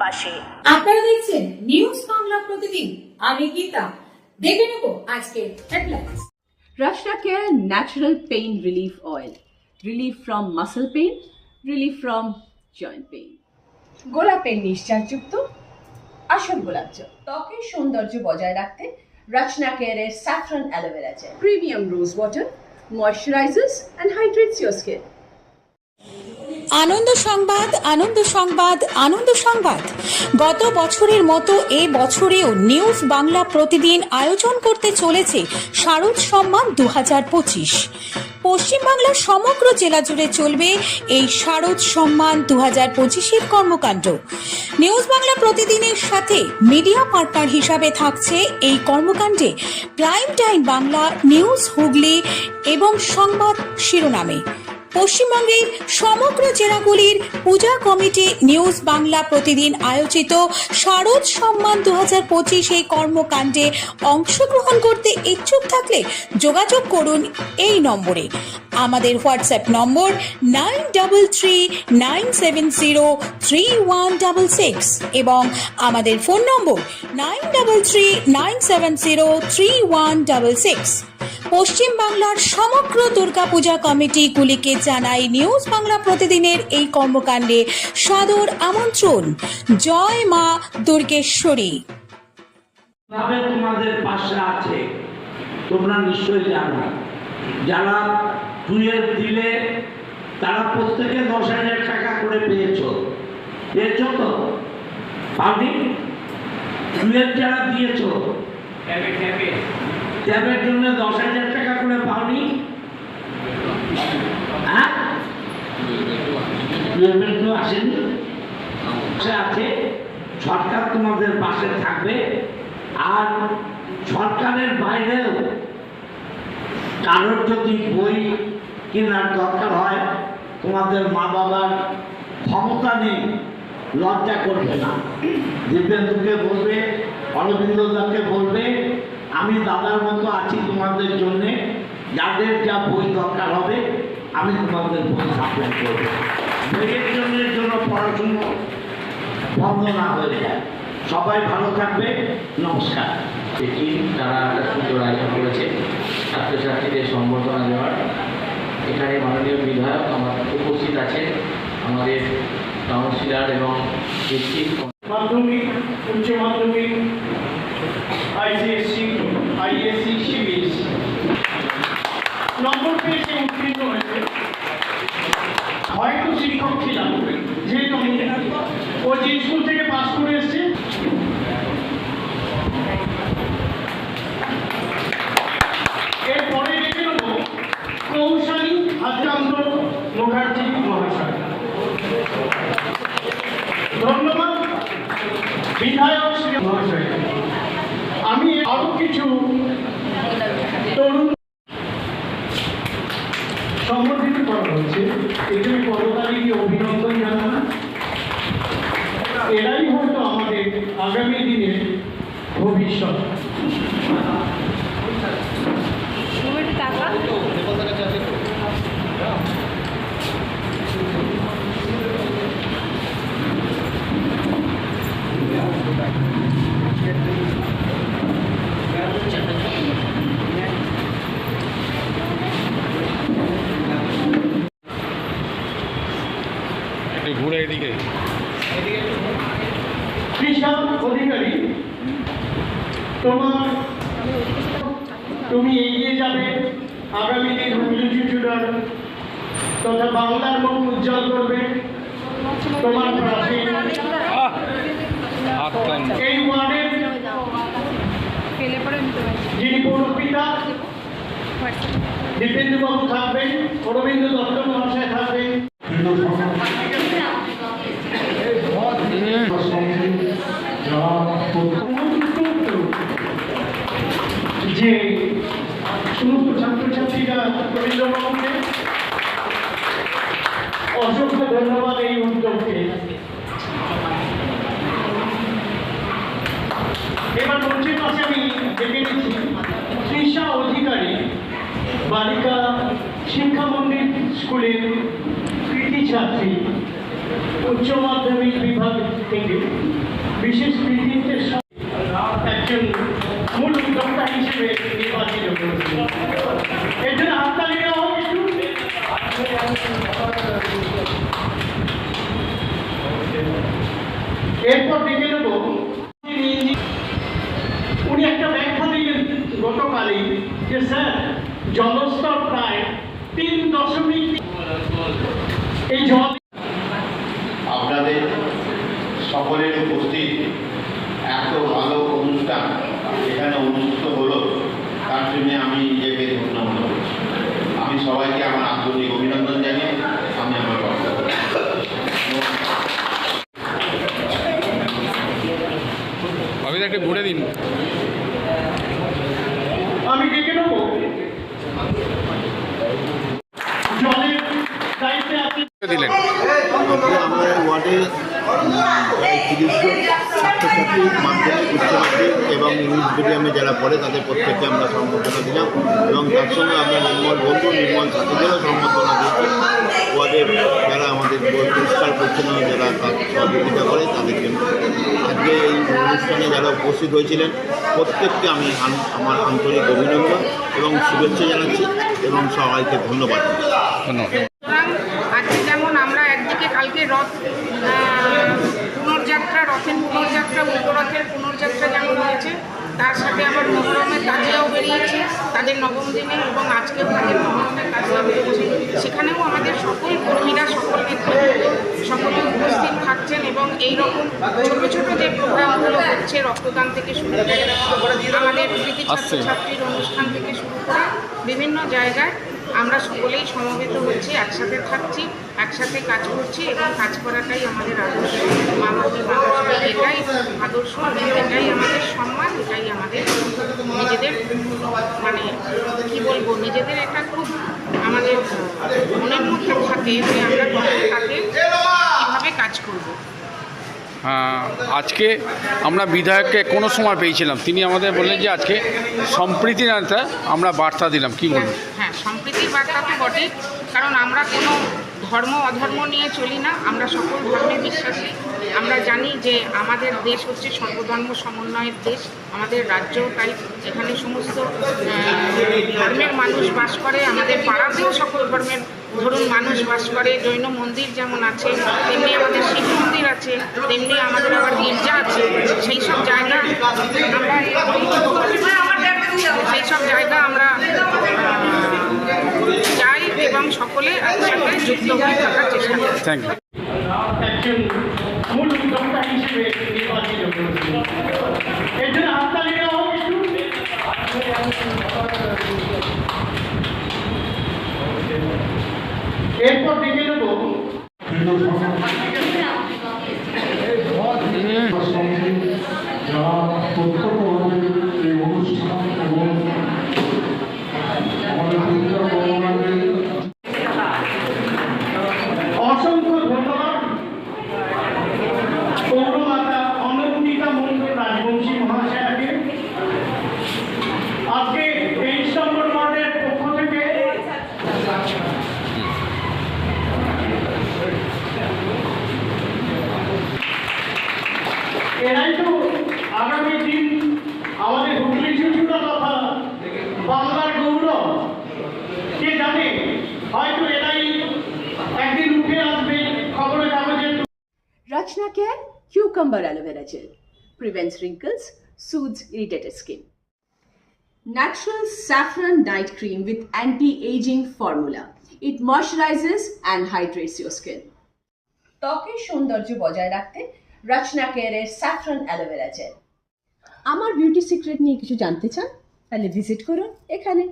পাশে। আপনারা দেখছেন নিউজ বাংলা প্রতিদিন। আমি গীতা। দেখে নেব আজকে headlines. Rashna Care Natural Pain Relief Oil. Relief from muscle pain, relief from joint pain. গোলাপের নিশ্চাসযুক্ত আসল গোলাপ জল ত্বকের সৌন্দর্য বজায় রাখতে রাশনা কেয়ারের saffron aloe vera gel premium rose water moisturisers and hydrates your skin. আনন্দ সংবাদ, আনন্দ সংবাদ, আনন্দ সংবাদ। গত বছরের মতো এ বছরেও নিউজ বাংলা প্রতিদিন আয়োজন করতে চলেছে শারদ সম্মান 2025। পশ্চিমবাংলার সমগ্র জেলা জুড়ে চলবে এই শারদ সম্মান 2025-এর কর্মকাণ্ড। নিউজ বাংলা প্রতিদিনের সাথে মিডিয়া পার্টনার হিসাবে থাকছে এই কর্মকাণ্ডে prime time Bangla, news Hooghly এবং সংবাদ শিরোনামে। পশ্চিমবঙ্গের সমগ্র জেলাগুলির পূজা কমিটি নিউজ বাংলা প্রতিদিন আয়োজিত শারদ সম্মান 2025 এই কর্মকাণ্ডে অংশগ্রহণ করতে ইচ্ছুক থাকলে যোগাযোগ করুন এই নম্বরে। আমাদের হোয়াটসঅ্যাপ নম্বর 9339703166 এবং আমাদের ফোন নম্বর 9339703166। পশ্চিম বাংলার সমগ্র দুর্গাপূজা কমিটিগুলিকে জানাই নিউজ বাংলা প্রতিদিনের এই কর্মকাণ্ডে সাদর আমন্ত্রণ। জয় মা দুর্গেশ্বরী। তোমাদের পাশে আছে তোমরা নিশ্চয়ই জানো। যারা টুয়েলভ দিলে তারা প্রত্যেকে 10,000 টাকা করে পেয়েছো তো? পাওনি? টুয়েলভ যারা দিয়েছো ট্যাবের জন্য 10,000 টাকা করে পাওনি? হ্যাঁ, টুয়েলভের তো আসেনি, আছে। সরকার তোমাদের পাশে থাকবে। আর সরকারের বাইরেও কারোর যদি বই কেনার দরকার হয়, তোমাদের মা বাবার ক্ষমতা নেই, লজ্জা করবে না। দিব্যেন্দুকে বলবে, অরবিন্দদাকে বলবে, আমি দাদার মতো আছি তোমাদের জন্যে। যাদের যা বই দরকার হবে আমি তোমাদের বই সাপ্লাই করবো। বইয়ের জন্য পড়াশুনো বন্ধ না হয়ে যায়। সবাই ভালো থাকবে, নমস্কার। তারা একটা সুন্দর আয়োজন করেছে ছাত্রছাত্রীদের সম্বর্ধনা দেওয়ার। এখানে মাননীয় বিধায়ক আমার উপস্থিত আছে, আমাদের কাউন্সিলর এবং মাধ্যমিক, উচ্চ মাধ্যমিক, ICSE, ISC, CBSE নম্বর পেয়েছে, উত্তীর্ণ হয়েছে। হয়তো শিক্ষক ছিলাম, যেহেতু ও যে স্কুল থেকে পাস করে এসছে, এরপরে দেখে নেব কৌশালী আদ্রান্ত মুখার্জি মহাশয়। ধন্যবাদ বিধায়ক শ্রী মহাশয়। আমি আরো কিছু তরুণ সম্বর্ধিত করা হয়েছে, এখানে পদতালি দিয়ে অভিনন্দন জানানো। এরাই হয়তো আমাদের আগামী দিনের ভবিষ্যৎ। ঘুরে এদিকে কৃষক অধিকারী, তুমি এগিয়ে যাবে, আগামী দিন হুগলি চুচুড়ার তথা বাংলার মুখ উজ্জ্বল করবে। তোমার পাশে এই ওয়ার্ডের যিনি পৌরপিতা দীপেন্দু বাবু থাকবেন, অরবিন্দ দত্ত মহাশয় থাকবেন। যে সমস্ত ছাত্রছাত্রীরা রবীন্দ্রবাবুকে অসংখ্য ধন্যবাদ এই উদ্যোগকে। এবার পশ্চিম পাশে আমি ডেকে নিচ্ছি তৃষা অধিকারী, বালিকা শিক্ষা মন্দির স্কুলের কৃতি ছাত্রী, উচ্চ মাধ্যমিক বিভাগ থেকে। বিশেষ কৃতিত্বের সঙ্গে একজন মূল উদ্যোক্তা হিসেবে নির্বাচিত করেছেন। এর জন্য হাততালি দেওয়া হোক একটু। এরপর দেখে নেব উনি একটা ব্যাখ্যা দিলেন গতকালই যে স্যার জলস্তর প্রায় 3.3 এই জল আপনাদের সকলের উপস্থিত এত ভালো অনুষ্ঠান এখানে অনুষ্ঠিত হলো তার জন্য আমি নিজেকে ধন্য মনে করছি। আমি সবাইকে আমার আন্তরিক অভিনন্দন জানিয়ে আমি আমার বক্তব্য একটা ঘুরে দিন। আমি ডেকে নেব জলের দায়িত্বে আছে দিলেন আমাদের ওয়ার্ডে প্রায় 30 জন ছাত্রছাত্রী মাধ্যমিক উচ্চ মাধ্যমিক এবং ইংলিশ মিডিয়ামে যারা পড়ে তাদের প্রত্যেককে আমরা সম্বর্ধনা দিলাম এবং তার সঙ্গে আমরা নির্মল বন্ধু নির্মল ছাত্রদেরও সম্বর্ধনা দিয়েছি। ওয়ার্ডের যারা আমাদের পরিষ্কার পরিচ্ছন্ন যারা সহযোগিতা করে তাদের জন্য আজকে এই অনুষ্ঠানে যারা উপস্থিত হয়েছিলেন প্রত্যেককে আমি আমার আন্তরিক অভিনন্দন এবং শুভেচ্ছা জানাচ্ছি এবং সবাইকে ধন্যবাদ। ধন্যবাদ। সুতরাং আজকে যেমন আমরা একদিকে কালকে রথের পুনর্যাত্রা উল্টোরথের পুনর্যাত্রা যেমন হয়েছে, তার সাথে আবার মহরমের তাজিয়াও বেরিয়েছে তাদের নবম দিনে, এবং আজকেও তাদের মহরমের তাজিয়া বেরিয়েছে। সেখানেও আমাদের সকল কর্মীরা সকল নেতৃত্ব সকলে উপস্থিত থাকছেন এবং এইরকম ছোট ছোট যে প্রোগ্রামগুলো হচ্ছে রক্তদান থেকে শুরু করে আমাদের কৃতি ছাত্রছাত্রীর অনুষ্ঠান থেকে শুরু করে বিভিন্ন জায়গায় আমরা সকলেই সমবেত হচ্ছি, একসাথে থাকছি, একসাথে কাজ করছি এবং কাজ করাটাই আমাদের আদর্শ। মানবী মানুষের এটাই আদর্শ, এটাই আমাদের সম্মান, এটাই আমাদের নিজেদের মানে কি বলবো নিজেদের একটা খুব আমাদের মনের মধ্যে থাকে যে আমরা তাকে কীভাবে কাজ করবো। আজকে আমরা বিধায়ককে কোনো সময় পেয়েছিলাম, তিনি আমাদের বললেন যে আজকে সম্প্রীতির একটা আমরা বার্তা দিলাম, কি বলবেন? হ্যাঁ, সম্প্রীতির বার্তা তো বটেই, কারণ আমরা কোনো ধর্ম অধর্ম নিয়ে চলি না, আমরা সকল ধর্মে বিশ্বাসী। আমরা জানি যে আমাদের দেশ হচ্ছে সর্বধর্ম সমন্বয়ের দেশ, আমাদের রাজ্যও তাই। এখানে সমস্ত ধর্মের মানুষ বাস করে, আমাদের পাড়াতেও সকল ধর্মের মানুষ বাস করে। জৈন মন্দির যেমন আছে তেমনি আমাদের শিব মন্দির আছে, তেমনি আমাদের আবার গির্জা আছে। সেই সব জায়গা আমরা যাই এবং সকলে একসাথে যুক্ত হয়ে থাকার চেষ্টা করি। Thank you. একজন মূল উদ্যোক্তা হিসেবে নির্বাচিত করেছেন। এর জন্য হাততালি দেওয়া হোক একটু। এরপর দেখে নেব অসংখ্য ধন্যবাদ পৌরমাতা অনন্তিতা মন্ডল রাজবংশী মহাশয়াকে। আজকে 23 নম্বর ওয়ার্ডের পক্ষ থেকে এরাই তো আগামী দিন আমাদের হুগলি শিশুরা তথা বাংলার গৌরব। কে জানে, হয়তো এরাই একদিন উঠে আসবে খবরের কাগজে। Rachna Care Cucumber Aloe Vera Gel prevents wrinkles, soothes irritated skin. Natural Saffron Night Cream with anti-aging formula. It moisturizes and hydrates your skin. ত্বকের সৌন্দর্য বজায় রাখতে Rachna Care এর Saffron Aloe Vera Gel। আমার বিউটি সিক্রেট নিয়ে কিছু জানতে চান? তাহলে ভিজিট করুন এখানে।